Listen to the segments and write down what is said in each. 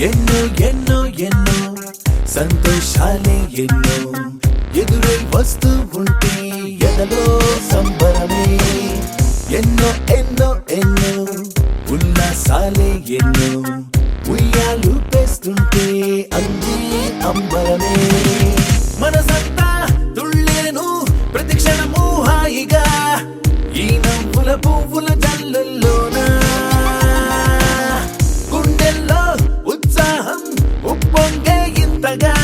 ఎన్నో ఎన్నో ఎన్నో సంతోషాలే ఎన్నో ఎదురై వస్తూ ఉంటే ఎదలో సంబరమే. ఎన్నో ఎన్నో ఎన్నో ఉల్లాసాలే ఎన్నో ఉయ్యాలు పేస్తుంటే అంది అంబరమే. మనసంతా తుళ్ళేను ప్రతి క్షణము హాయిగా ఈ నవ్వుల పువ్వుల జల్లుల్లోనా. గుండెల్లో ఉత్సాహం ఉప్పొంగే ఇంతగా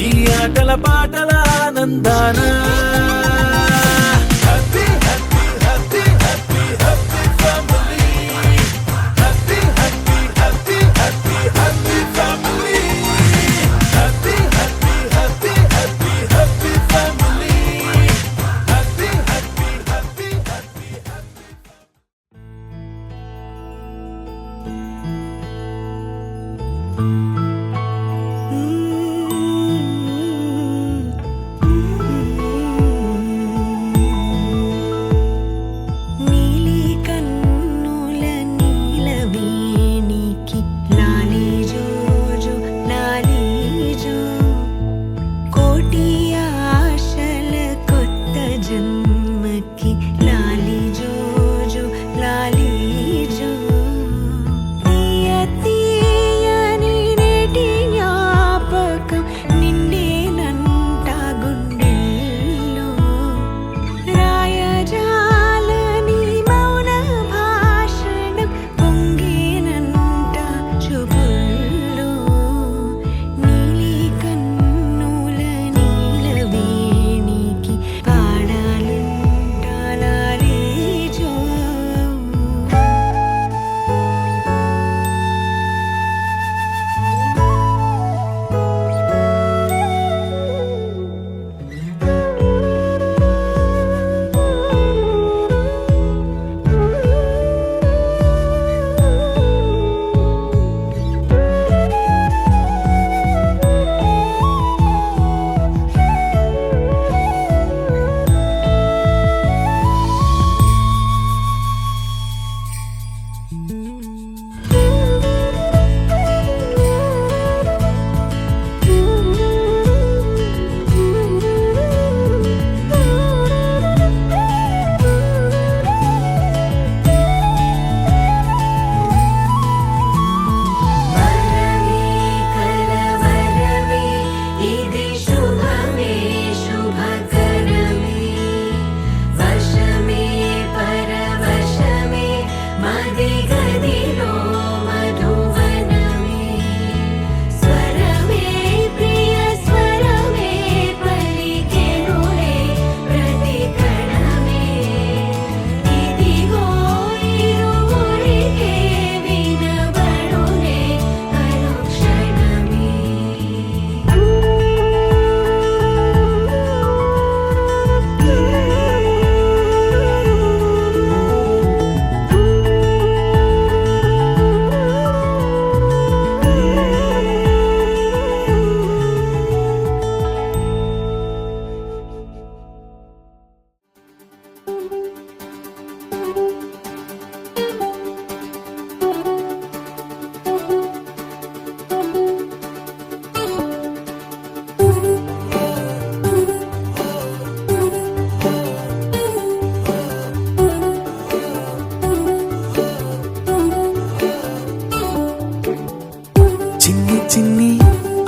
ఈ ఆటల పాటల ఆనందానా.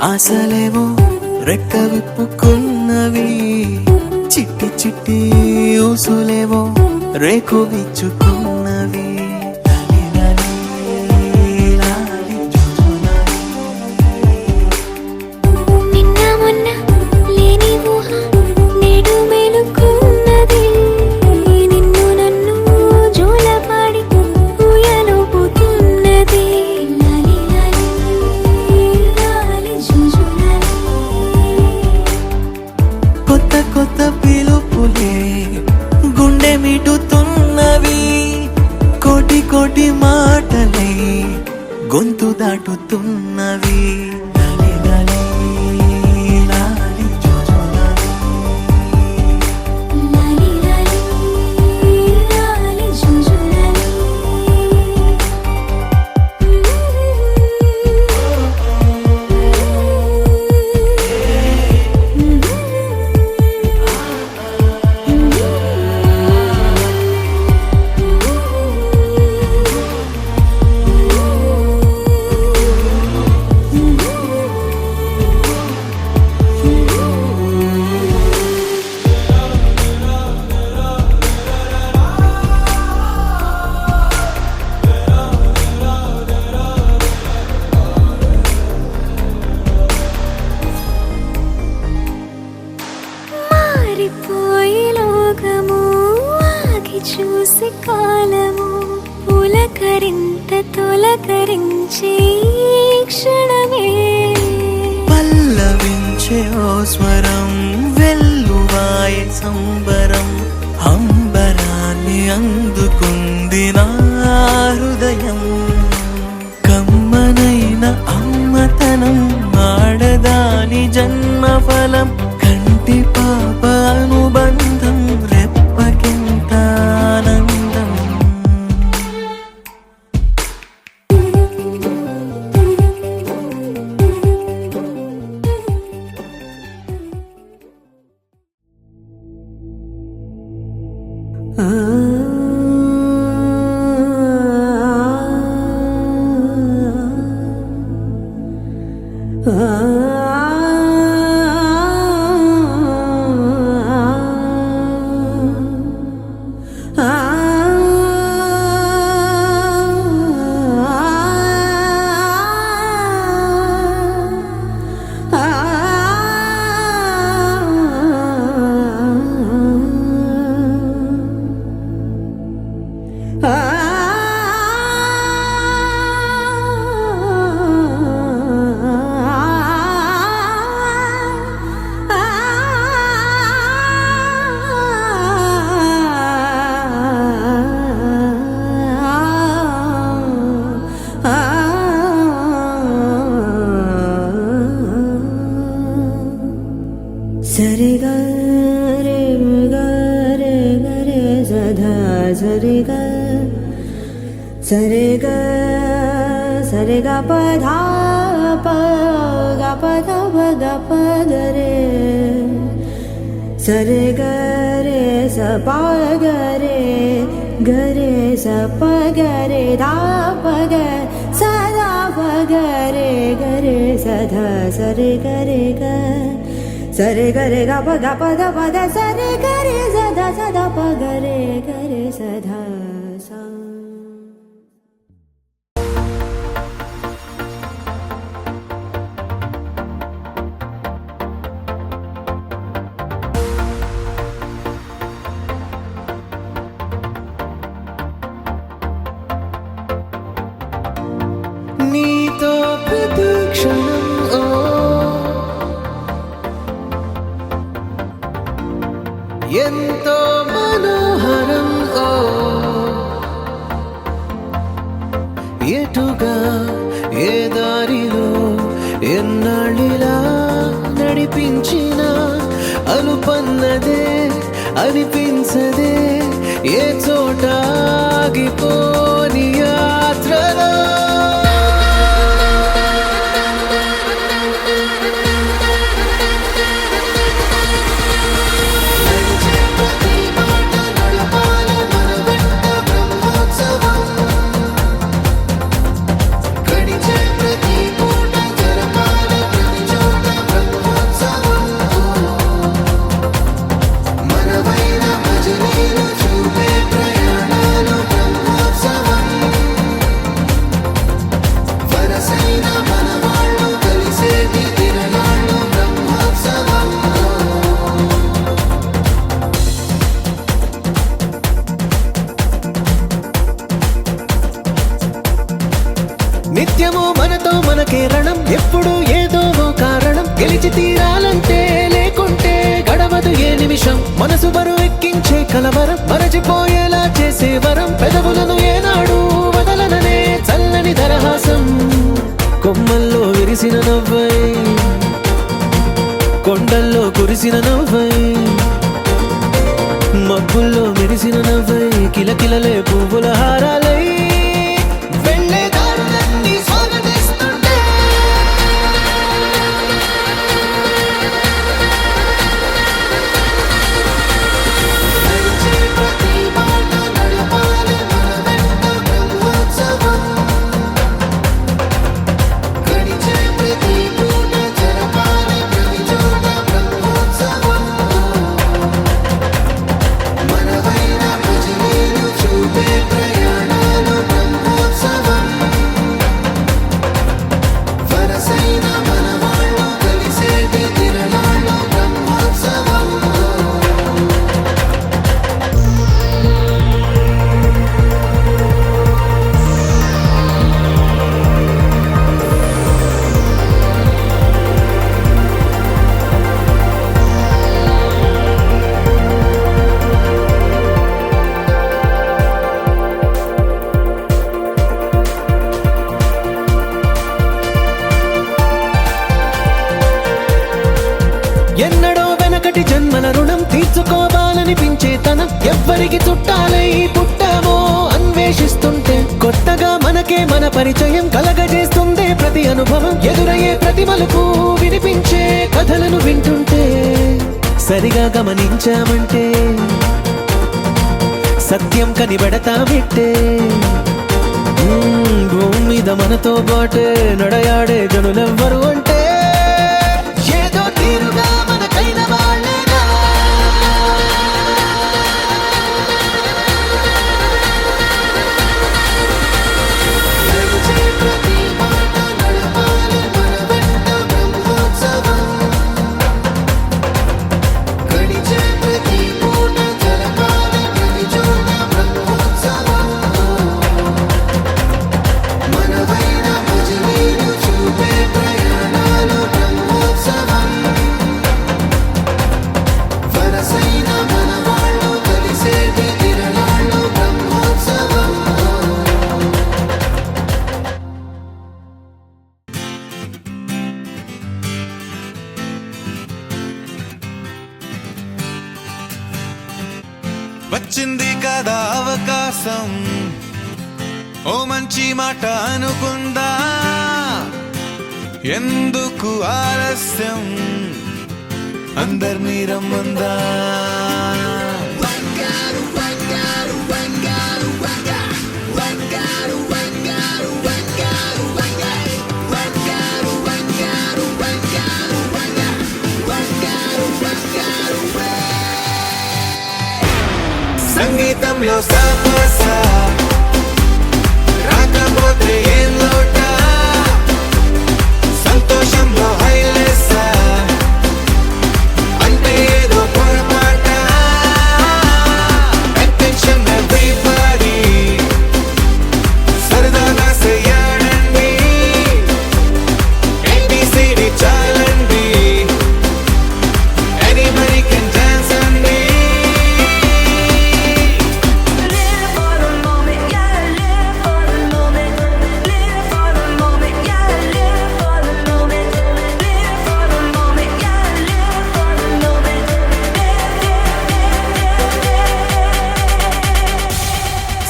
ఆశలేవో రెక్క విప్పుకున్నవి, చిట్టి చిట్టి ఊసులేవో రేకు విచ్చుకున్నవి. కొత్త పిలుపులే గుండె మిటుతున్నవి, కోటి కోటి మాటలే గొంతు దాటుతున్నవి. చూసి కాలము పులకరింత తొలకరించే ఈ క్షణమే పల్లవించే ఓ స్వరం వెల్లువాయే సంబరం అంబరాన్ని అందుకుంది నా హృదయం కమ్మనైన అమ్మతనం ఆడదాని జన్మఫలం కంటి పాప అనుబంధం రెప్పకెంత ఆనందం సరి గ రే గ రే గ రే సధా సరి గ సరి గ సరి గ ప ధా ప గ ప ధ ప గ ప గ రే సరి గ రే స ప గ రే గ రే స ప గ రే ధా ప గ స ధా ప గ రే గ రే స ధా సరి గ రే గ సరే గరే గ ప గ ప ద ప ద సరే గరే సదా సదా ప గరే గరే సదా సా నీతో ప్రతి క్షణం ఓ ఎంతో మనోహరం ఓ ఎటుగా ఏ దారిలో ఎన్నాళ్ళిలా నడిపించిన అనుపన్నదే అనిపించదే ఏ చోట ఆగిపోని యాత్రలో నిత్యము మనతో మనకే రణం ఎప్పుడు ఏదో ఓ కారణం గెలిచి తీరాలంటే లేకుంటే గడవదు ఏ నిమిషం మనసు బరువెక్కించే కలవరం మరచిపోయేలా చేసే వరం పెదవులను ఏనాడు వదలననే చల్లని దరహాసం కొమ్మల్లో విరిసిన నవ్వై కొండల్లో కురిసిన నవ్వై మబ్బుల్లో మెరిసిన నవ్వై కిలకిలలే పువ్వుల హారాలై వెళ్ళే దారులన్నీ స్వాగతిస్తుంటే మనవైన భజనీలు చూపే ప్రయాణం పంచేతనం ఎవ్వరికి చుట్టాలై పుట్టామో అన్వేషిస్తుంటే కొత్తగా మనకే మన పరిచయం కలగజేస్తుందే ప్రతి అనుభవం ఎదురయ్యే ప్రతి మలుపు వినిపించే కథలను వింటుంటే సరిగా గమనించామంటే సత్యం కనిపెడతామిట్టే భూమి మీద మనతో పాటే నడయాడే జనులెవ్వరు అంటే ఏదో తీరుగా మనకైన వాళ్ళేగా వచ్చింది కదా అవకాశం ఓ మంచి మాట అనుకుందా ఎందుకు ఆలస్యం అందరినీ రమ్మందా సంగీతంలో సమస్య రాకపోతే ఏం లోట సంతోషంలో హైలెస్ అంటే ఏదో పొరపాట అటెన్షన్ ఎవ్రీబడీ సరదాగా చేయాలండి ABCD చాలండి ఎనీబడీ కెన్ డాన్స్ అండి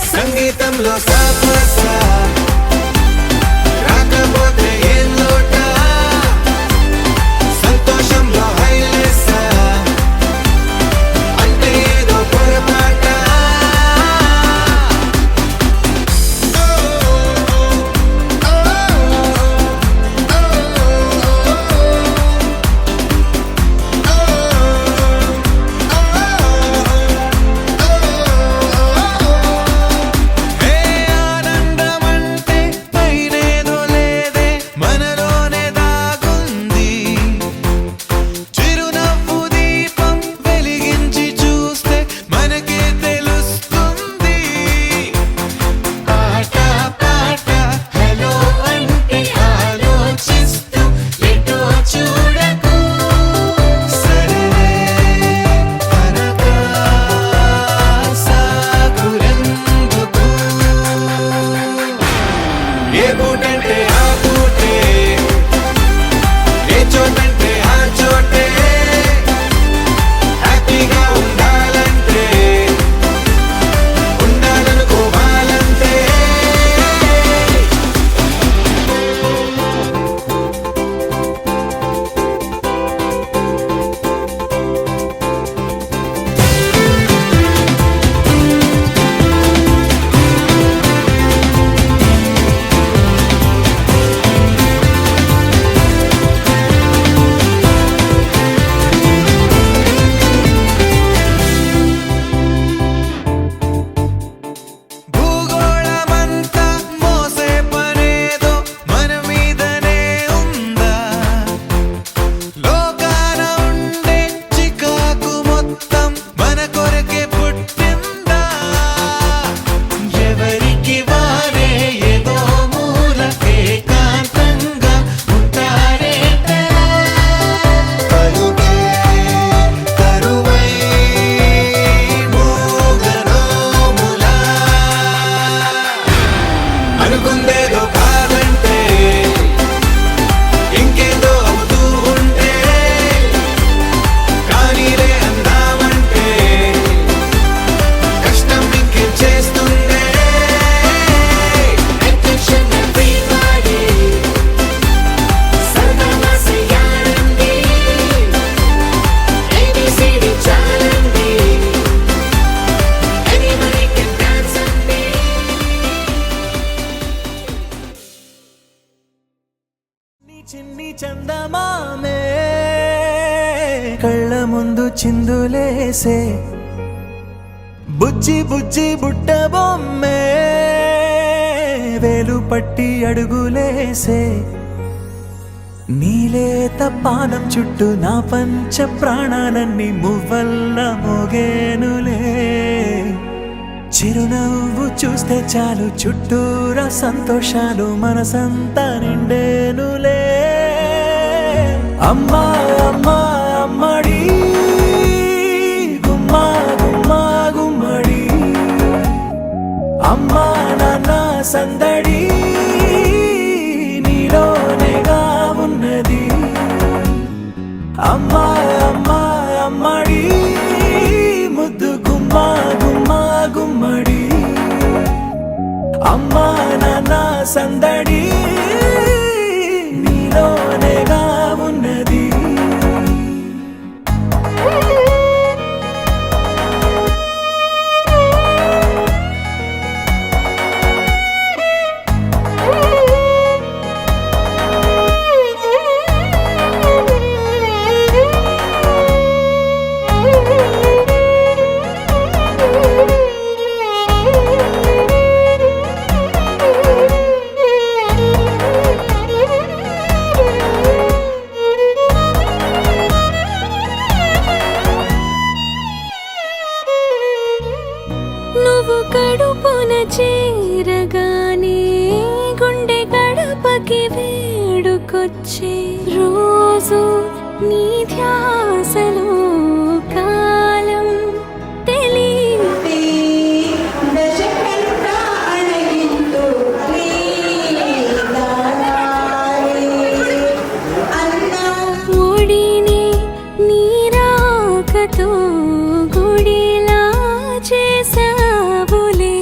సంగీతంలో సమస్య రాకపోతే ఏం లోట సంతోషంలో హైలెస్ అంటే ఏదో పొరపాట ఆనందమంటే చందమామే కళ్ళ ముందు చిందులేసే బుజ్జి బుజ్జి బుట్ట బొమ్మే వేలు పట్టి అడుగులేసే నీలేత పానం చుట్టూ నా పంచ ప్రాణాలన్నీ మువ్వల్ల మోగేనులే చిరునవ్వు చూస్తే చాలు చుట్టూరా సంతోషాలు మనసంతా నిండేనులే అమ్మా అమ్మా అమ్మడి గుమ్మా గుమ్మా గుమ్మడి అమ్మా నాన్న సందడి నీలోనేగా ఉన్నది అమ్మా అమ్మా అమ్మడి ముద్దు గుమ్మా గుమ్మా గుమ్మడి అమ్మా నాన్న సందడి నీలోనేగా ఉన్నది నువ్వు కడుపున చేరగానే గుండె గడపకి వేడుకొచ్చే రోజు నీ ధ్యాసలో కాలం తెలియదే ఒడిని నీరాకతో గుడిలా చేసావులే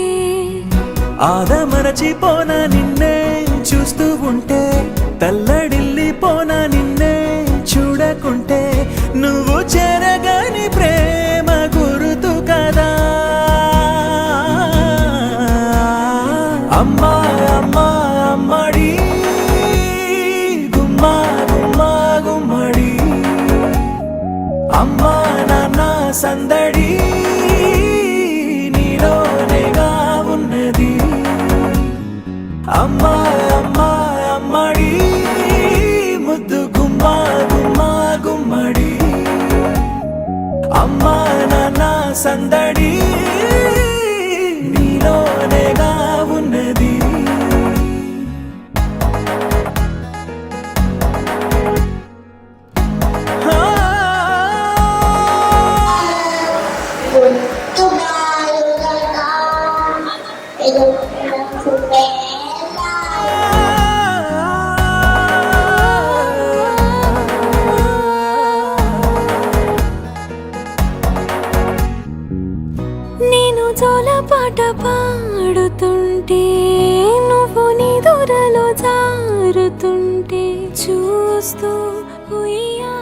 ఆదమరచిపోన నిన్నే చూస్తూ ఉంటే తల్లడిల్లిపోన నిన్నే చూడకుంటే నువ్వు చెరగని ప్రేమ గురుతు కదా అమ్మా అమ్మా అమ్మడి గుమ్మా గుమ్మా గుమ్మడి అమ్మా నాన్న సందడి నీలోనేగా ఉన్నది అమ్మా అమ్మా అమ్మడి ముద్దు గుమ్మా గుమ్మా గుమ్మడి అమ్మా నాన్న సందడి నీలోనేగా ఉన్నది నేను జోలపాట పాడుతుంటే నువ్వు నిదురలో జారుతుంటే చూస్తూ ఉయ్యా